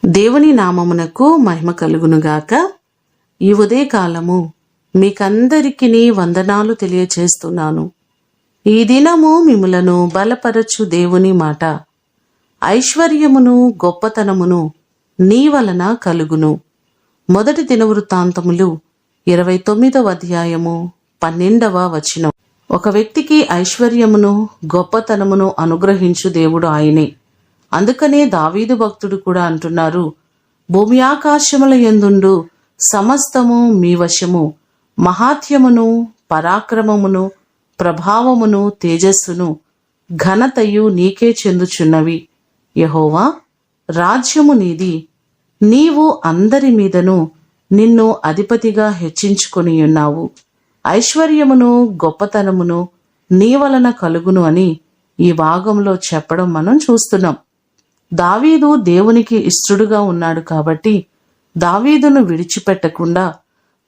దేవుని నామమునకు మహిమ కలుగునుగాక. ఈ ఉదయకాలము మీకందరికీ వందనాలు తెలియచేస్తున్నాను. ఈ దినము మిమ్ములను బలపరచు దేవుని మాట, ఐశ్వర్యమును గొప్పతనమును నీ వలన కలుగును. మొదటి దినవృత్తాంతములు 29వ అధ్యాయము 12వ వచనం. ఒక వ్యక్తికి ఐశ్వర్యమును గొప్పతనమును అనుగ్రహించు దేవుడు ఆయనే. అందుకనే దావీదు భక్తుడు కూడా అంటున్నారు, భూమి ఆకాశముల యందుండు సమస్తము మీ వశము, మహాత్యమును పరాక్రమమును ప్రభావమును తేజస్సును ఘనతయు నీకే చెందుచున్నవి. యెహోవా, రాజ్యము నీది, నీవు అందరి మీదను నిన్ను అధిపతిగా హెచ్చించుకొని ఉన్నావు. ఐశ్వర్యమును గొప్పతనమును నీ వలన కలుగును అని ఈ భాగంలో చెప్పడం మనం చూస్తున్నాం. దావీదు దేవునికి ఇష్టడుగా ఉన్నాడు కాబట్టి దావీదును విడిచిపెట్టకుండా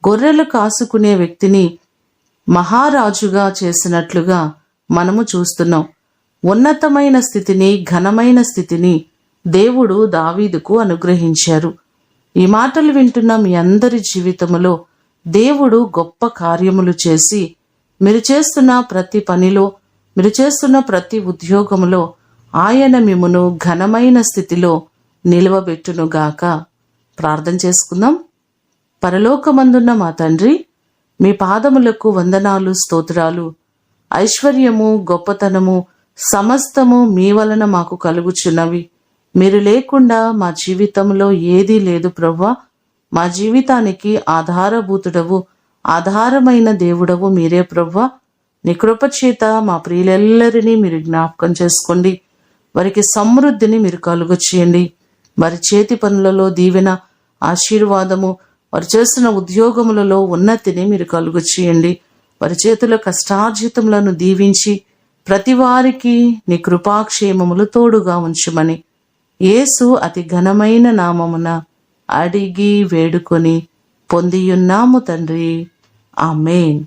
గొర్రెలు కాసుకునే వ్యక్తిని మహారాజుగా చేసినట్లుగా మనము చూస్తున్నాం. ఉన్నతమైన స్థితిని, ఘనమైన స్థితిని దేవుడు దావీదుకు అనుగ్రహించారు. ఈ మాటలు వింటున్న మీ అందరి జీవితంలో దేవుడు గొప్ప కార్యములు చేసి మీరు చేస్తున్న ప్రతి పనిలో, మీరు చేస్తున్న ప్రతి ఉద్యోగములో ఆయన మిమ్మును ఘనమైన స్థితిలో నిలవబెట్టునుగాక. ప్రార్థన చేసుకుందాం. పరలోకమందున్న మా తండ్రి, మీ పాదములకు వందనాలు, స్తోత్రాలు. ఐశ్వర్యము గొప్పతనము సమస్తము మీ వలన మాకు కలుగుచున్నవి. మీరు లేకుండా మా జీవితంలో ఏదీ లేదు ప్రభువా. మా జీవితానికి ఆధారభూతుడవు, ఆధారమైన దేవుడవు మీరే ప్రభువా. నీ కృప చేత మా ప్రియులెల్లరినీ మీరు జ్ఞాపకం చేసుకోండి. వారికి సమృద్ధిని మీరు కలుగ చేయండి. వారి చేతి పనులలో దీవెన, ఆశీర్వాదము, వారు చేస్తున్న ఉద్యోగములలో ఉన్నతిని మీరు కలుగ చేయండి. వారి చేతుల కష్టార్జితములను దీవించి ప్రతి వారికి నీ కృపాక్షేమములు తోడుగా ఉంచుమని యేసు అతి ఘనమైన నామమున అడిగి వేడుకొని పొందియున్నాము తండ్రి. ఆమేన్.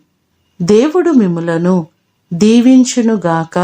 దేవుడు మిమ్ములను దీవించునుగాక.